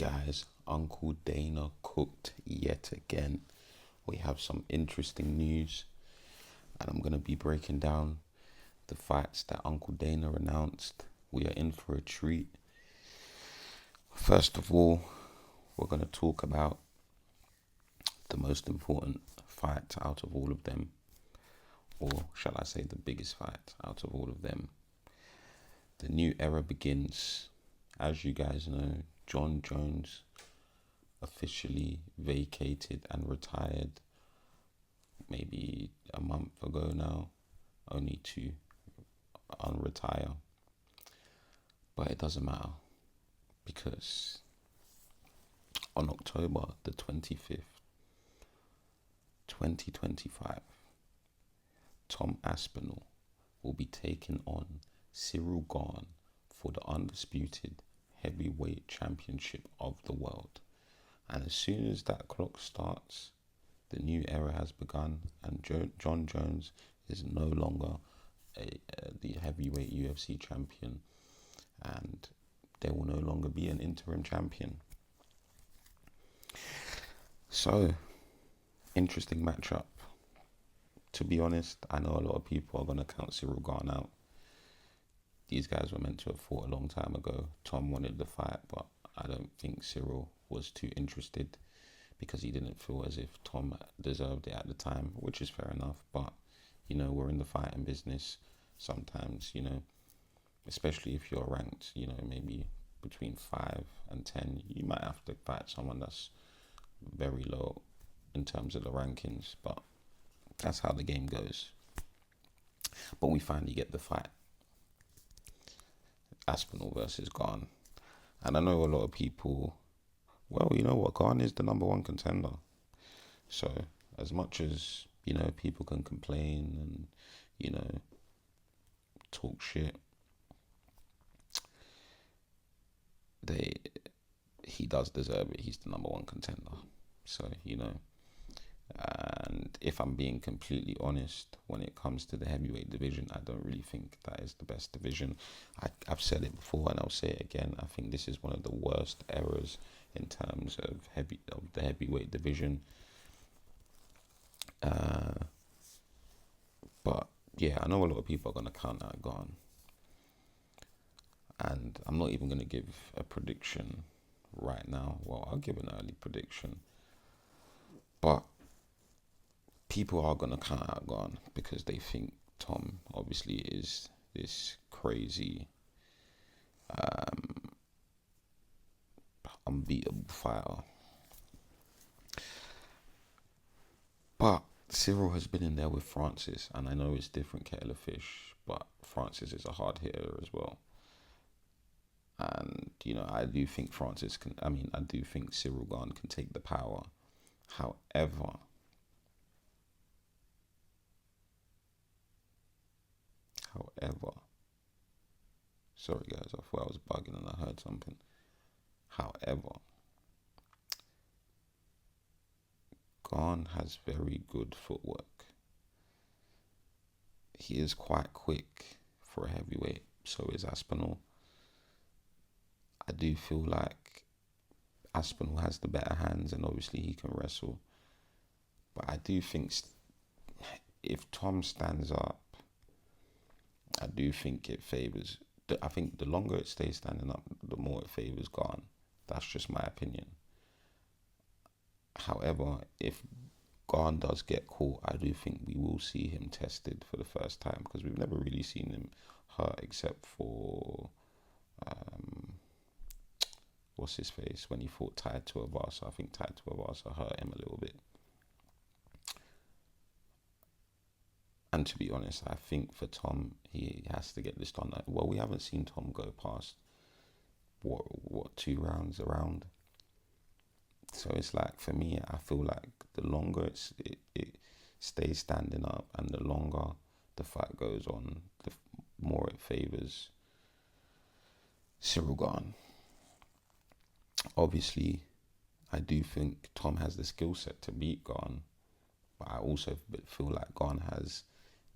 Guys, Uncle Dana cooked yet again. We have some interesting news, and I'm going to be breaking down the fights that Uncle Dana announced. We are in for a treat. First of all, we're going to talk about the most important fight out of all of them, or shall I say the biggest fight out of all of them. The new era begins. As you guys know, Jon Jones officially vacated and retired maybe a month ago now, only to unretire. But it doesn't matter, because on October the 25th, 2025, Tom Aspinall will be taking on Cyril Gane for the undisputed heavyweight championship of the world. And as soon as that clock starts, the new era has begun, and Jon Jones is no longer the heavyweight UFC champion, and there will no longer be an interim champion. So, interesting matchup. To be honest, I know a lot of people are going to count Cyril Gane out. These guys were meant to have fought a long time ago. Tom wanted the fight, but I don't think Cyril was too interested, because he didn't feel as if Tom deserved it at the time, which is fair enough. But, you know, we're in the fighting business. Sometimes, you know, especially if you're ranked, you know, maybe between 5 and 10, you might have to fight someone that's very low in terms of the rankings. But that's how the game goes. But we finally get the fight. Aspinall versus Gane. And I know a lot of people, well, you know what, Gane is the number one contender. So as much as, you know, people can complain and, you know, talk shit, he does deserve it. He's the number one contender. So, you know, and if I'm being completely honest, when it comes to the heavyweight division, I don't really think that is the best division. I've said it before and I'll say it again. I think this is one of the worst eras in terms of the heavyweight division. But yeah, I know a lot of people are going to count out Gane, and I'm not even going to give a prediction right now. Well, I'll give an early prediction, but people are going to count out Gane because they think Tom obviously is this crazy, unbeatable fighter. But Cyril has been in there with Francis, and I know it's different kettle of fish, but Francis is a hard hitter as well. And, you know, I do think I do think Cyril Gane can take the power. However, sorry guys, I thought I was bugging and I heard something. However, Gane has very good footwork. He is quite quick for a heavyweight, so is Aspinall. I do feel like Aspinall has the better hands, and obviously he can wrestle. But I do think if Tom stands up, I do think it favours. I think the longer it stays standing up, the more it favours Gane. That's just my opinion. However, if Gane does get caught, I do think we will see him tested for the first time, because we've never really seen him hurt except for what's his face when he fought Tai Tuivasa. I think Tai Tuivasa hurt him a little bit. And to be honest, I think for Tom, he has to get this done. Well, we haven't seen Tom go past what 2 rounds around. So it's like, for me, I feel like the longer it stays standing up and the longer the fight goes on, the more it favours Cyril Gane. Obviously, I do think Tom has the skill set to beat Gane, but I also feel like Gane has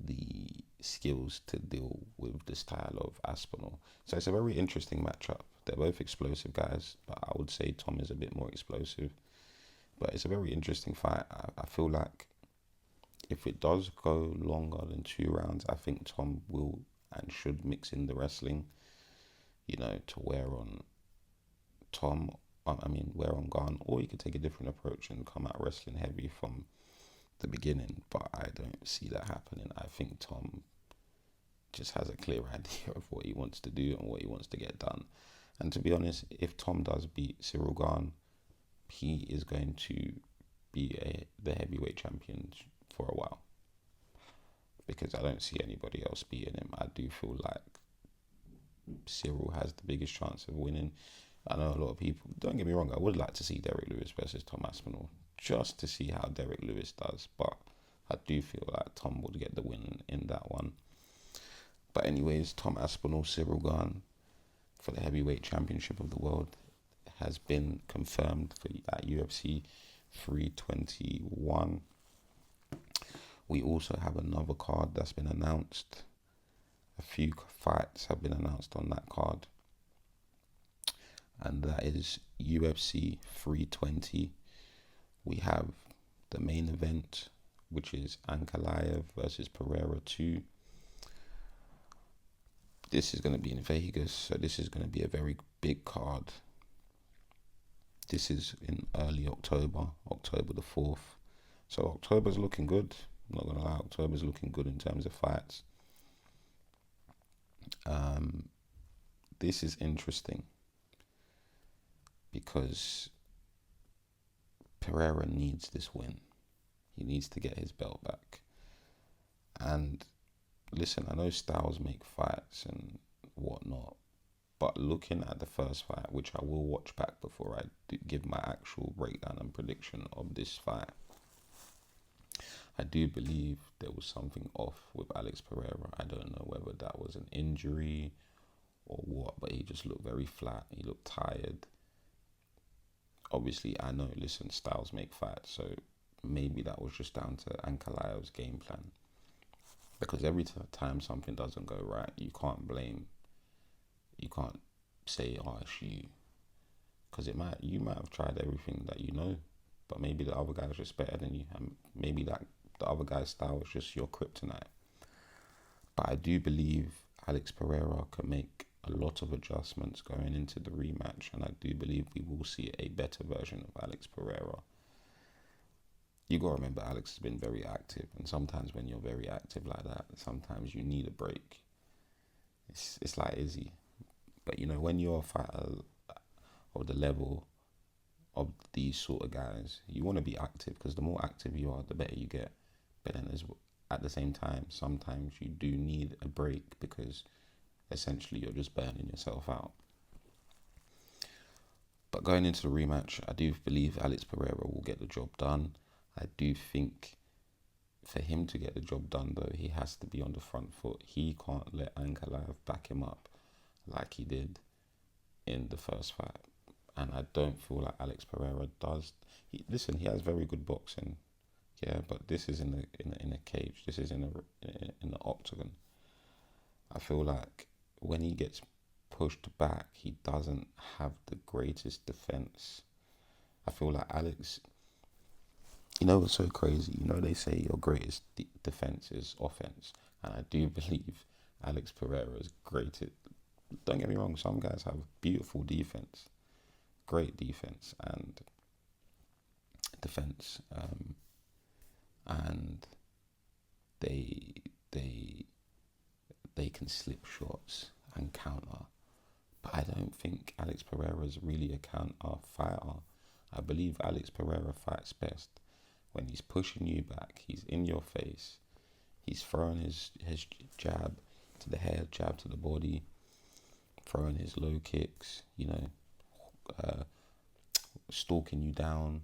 the skills to deal with the style of Aspinall. So it's a very interesting matchup. They're both explosive guys, but I would say Tom is a bit more explosive. But it's a very interesting fight. I feel like if it does go longer than 2 rounds, I think Tom will and should mix in the wrestling, to wear on Tom, wear on Gunn, or you could take a different approach and come out wrestling heavy from the beginning. But I don't see that happening. I think Tom just has a clear idea of what he wants to do and what he wants to get done. And to be honest, if Tom does beat Cyril Gane, he is going to be the heavyweight champion for a while, because I don't see anybody else beating him. I do feel like Cyril has the biggest chance of winning. I know a lot of people, don't get me wrong, I would like to see Derek Lewis versus Tom Aspinall, just to see how Derek Lewis does, but I do feel like Tom would get the win in that one. But anyways, Tom Aspinall, Cyril Gane for the heavyweight championship of the world has been confirmed at UFC 321. We also have another card that's been announced. A few fights have been announced on that card, and that is UFC 320. We have the main event, which is Ankalaev versus Pereira 2. This is going to be in Vegas, so this is going to be a very big card. This is in early October the 4th. So October's looking good. I'm not going to lie, October's looking good in terms of fights. This is interesting because Pereira needs this win. He needs to get his belt back. And listen, I know styles make fights and whatnot, but looking at the first fight, which I will watch back before I give my actual breakdown and prediction of this fight, I do believe there was something off with Alex Pereira. I don't know whether that was an injury or what, but he just looked very flat. He looked tired. Obviously, I know, listen, styles make fights, so maybe that was just down to Ankalaev's game plan. Because every time something doesn't go right, you can't say, oh, it's you. Because you might have tried everything that you know, but maybe the other guy's just better than you, and maybe that the other guy's style is just your kryptonite. But I do believe Alex Pereira can make a lot of adjustments going into the rematch, and I do believe we will see a better version of Alex Pereira. You got to remember, Alex has been very active, and sometimes when you're very active like that, sometimes you need a break. It's like Izzy. But when you're a fighter of the level of these sort of guys, you want to be active, because the more active you are, the better you get. But then at the same time, sometimes you do need a break, because essentially you're just burning yourself out. But going into the rematch, I do believe Alex Pereira will get the job done. I do think for him to get the job done, though, he has to be on the front foot. He can't let Ankalaev back him up like he did in the first fight. And I don't feel like Alex Pereira does. He has very good boxing, yeah, but this is in a cage. This is in the octagon. I feel like when he gets pushed back, he doesn't have the greatest defense. I feel like Alex, what's so crazy? They say your greatest defense is offense, and I do believe Alex Pereira's great. Don't get me wrong, some guys have beautiful defense, great defense and defense, and they can slip shots and counter. But I don't think Alex Pereira is really a counter fighter. I believe Alex Pereira fights best when he's pushing you back, he's in your face, he's throwing his jab to the head, jab to the body, throwing his low kicks, stalking you down.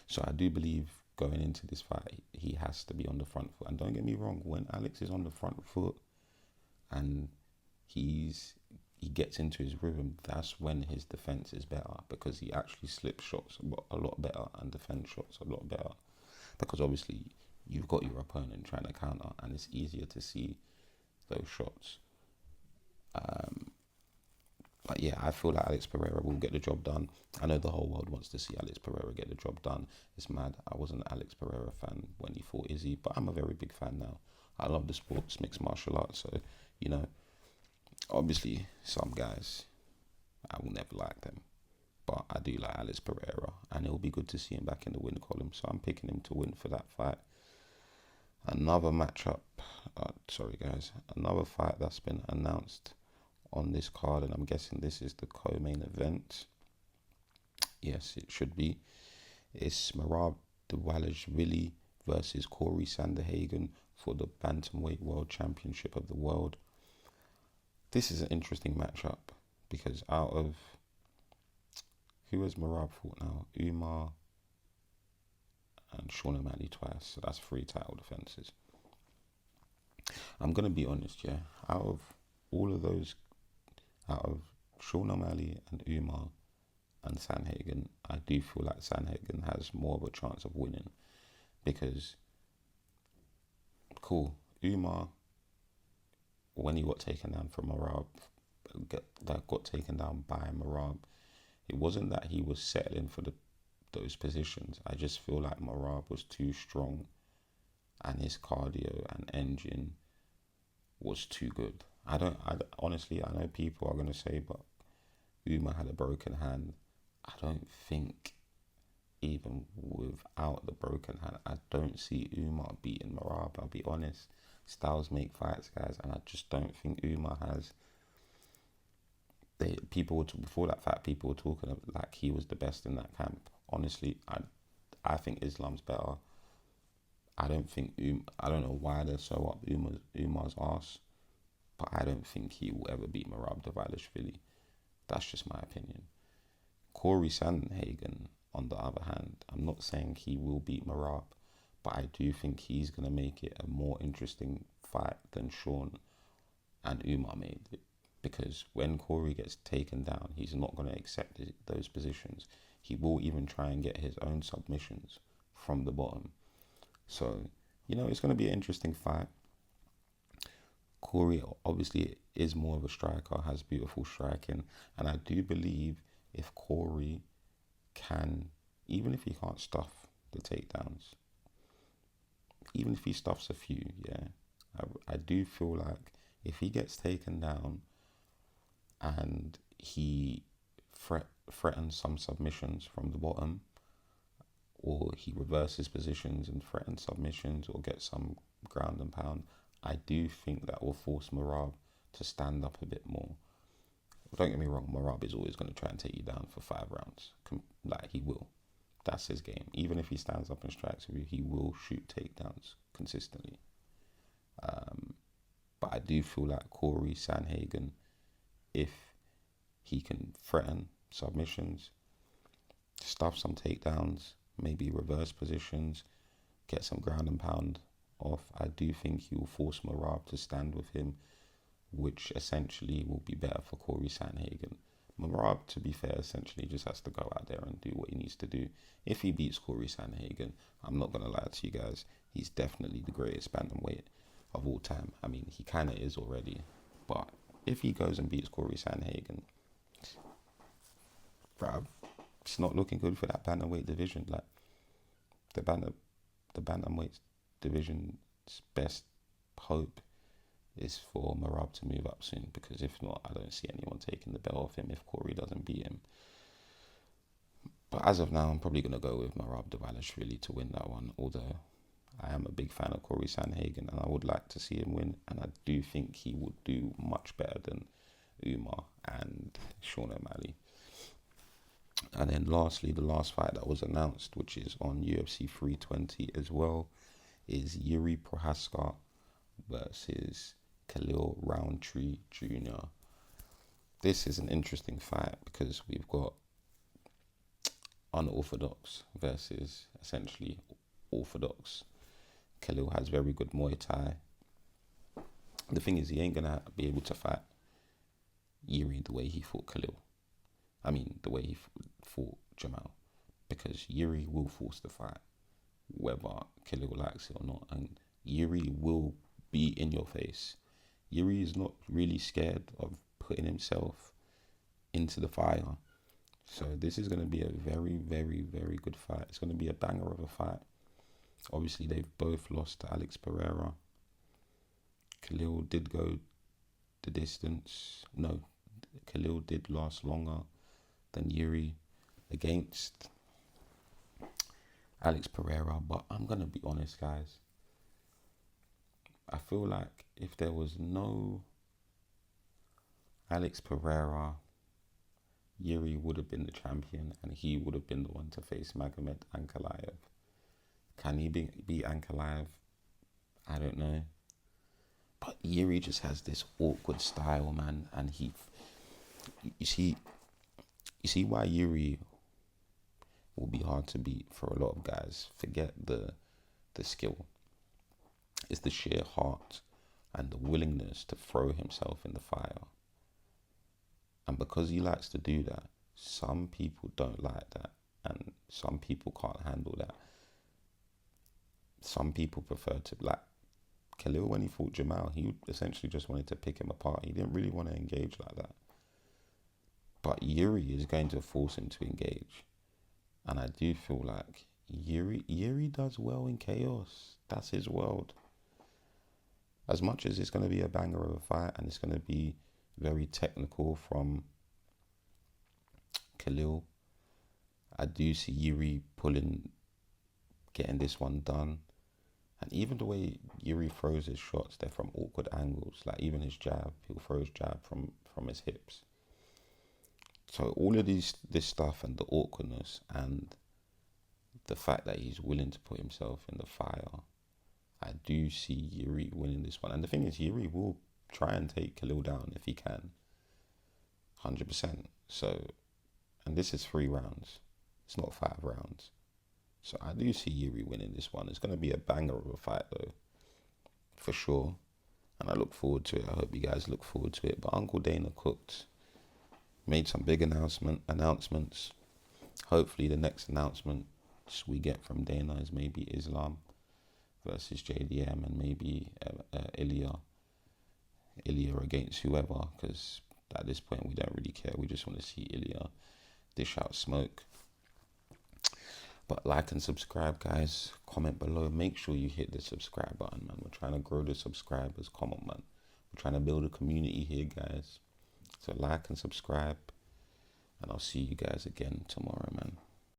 So I do believe going into this fight, he has to be on the front foot. And don't get me wrong, when Alex is on the front foot and he gets into his rhythm, that's when his defense is better, because he actually slips shots a lot better and defends shots a lot better, because obviously you've got your opponent trying to counter and it's easier to see those shots. But yeah, I feel like Alex Pereira will get the job done. I know the whole world wants to see Alex Pereira get the job done. It's mad. I wasn't an Alex Pereira fan when he fought Izzy, but I'm a very big fan now. I love the sports, mixed martial arts. So, you know, obviously some guys, I will never like them. But I do like Alex Pereira, and it'll be good to see him back in the win column. So I'm picking him to win for that fight. Another matchup, sorry guys, another fight that's been announced on this card, and I'm guessing this is the co-main event. Yes, it should be. It's Merab Dvalishvili versus Corey Sandhagen for the Bantamweight World Championship of the world. This is an interesting matchup because out of who has Merab fought now? Umar and Sean O'Malley twice, so that's 3 title defenses. I'm gonna be honest, yeah. Out of all of those, out of Sean O'Malley and Umar and Sandhagen, I do feel like Sandhagen has more of a chance of winning because, cool, Umar, when he got taken down from Merab, got taken down by Merab, it wasn't that he was settling for those positions. I just feel like Merab was too strong and his cardio and engine was too good. Honestly, I know people are going to say, but Umar had a broken hand. I don't think, even without the broken hand, I don't see Umar beating Merab. I'll be honest. Styles make fights, guys, and I just don't think Umar has. Before that fight, people were talking like he was the best in that camp. Honestly, I think Islam's better. I don't know why they're so up Umar's arse, but I don't think he will ever beat Merab Dvalishvili. That's just my opinion. Corey Sandhagen, on the other hand, I'm not saying he will beat Merab, but I do think he's going to make it a more interesting fight than Sean and Umar made it. Because when Corey gets taken down, he's not going to accept those positions. He will even try and get his own submissions from the bottom. So, it's going to be an interesting fight. Corey obviously is more of a striker, has beautiful striking, and I do believe if Corey can, even if he can't stuff the takedowns, even if he stuffs a few, I do feel like if he gets taken down and he threatens some submissions from the bottom, or he reverses positions and threatens submissions or gets some ground and pound, I do think that will force Merab to stand up a bit more. Don't get me wrong, Merab is always going to try and take you down for 5 rounds. Like, he will. That's his game. Even if he stands up and strikes with you, he will shoot takedowns consistently. But I do feel like Corey Sandhagen, if he can threaten submissions, stuff some takedowns, maybe reverse positions, get some ground and pound off, I do think he will force Merab to stand with him, which essentially will be better for Corey Sandhagen. Merab, to be fair, essentially just has to go out there and do what he needs to do. If he beats Corey Sandhagen, I'm not going to lie to you guys, he's definitely the greatest bantamweight of all time. I mean, he kind of is already, but if he goes and beats Corey Sandhagen, bruv, it's not looking good for that bantamweight division. Like, the bantamweight division's best hope is for Merab to move up soon, because if not, I don't see anyone taking the belt off him if Corey doesn't beat him. But as of now, I'm probably going to go with Merab Dvalishvili to win that one, although I am a big fan of Corey Sandhagen and I would like to see him win, and I do think he would do much better than Umar and Sean O'Malley. And then lastly, the last fight that was announced, which is on UFC 320 as well, is Yuri Prohaska versus Khalil Roundtree Jr. This is an interesting fight because we've got unorthodox versus essentially orthodox. Khalil has very good Muay Thai. The thing is, he ain't going to be able to fight Yuri the way he fought Khalil. I mean, the way he fought Jamal. Because Yuri will force the fight, whether Khalil likes it or not. And Yuri will be in your face. Yuri is not really scared of putting himself into the fire. So this is going to be a very, very, very good fight. It's going to be a banger of a fight. Obviously, they've both lost to Alex Pereira. Khalil did go the distance. No, Khalil did last longer than Yuri against Alex Pereira. But I'm going to be honest, guys. I feel like if there was no Alex Pereira, Yuri would have been the champion and he would have been the one to face Magomed Ankalaev. Can he beat Ankalaev? I don't know. But Yuri just has this awkward style, man. And you see why Yuri will be hard to beat for a lot of guys. Forget the skill. It's the sheer heart and the willingness to throw himself in the fire. And because he likes to do that, some people don't like that. And some people can't handle that. Some people prefer to, like Khalil, when he fought Jamal, he essentially just wanted to pick him apart. He didn't really want to engage like that. But Yuri is going to force him to engage. And I do feel like Yuri does well in chaos. That's his world. As much as it's going to be a banger of a fight and it's going to be very technical from Khalil, I do see Yuri getting this one done. And even the way Yuri throws his shots, they're from awkward angles. Like even his jab, he'll throw his jab from his hips. So all of this stuff and the awkwardness and the fact that he's willing to put himself in the fire, I do see Yuri winning this one. And the thing is, Yuri will try and take Khalil down if he can. 100%. So, and this is 3 rounds. It's not 5 rounds. So I do see Yuri winning this one. It's going to be a banger of a fight though, for sure. And I look forward to it. I hope you guys look forward to it. But Uncle Dana cooked, made some big announcements. Hopefully the next announcement we get from Dana is maybe Islam versus JDM and maybe Ilya against whoever, because at this point we don't really care. We just want to see Ilya dish out smoke. But like and subscribe, guys. Comment below. Make sure you hit the subscribe button, man. We're trying to grow the subscribers. Come on, man. We're trying to build a community here, guys. So like and subscribe. And I'll see you guys again tomorrow, man.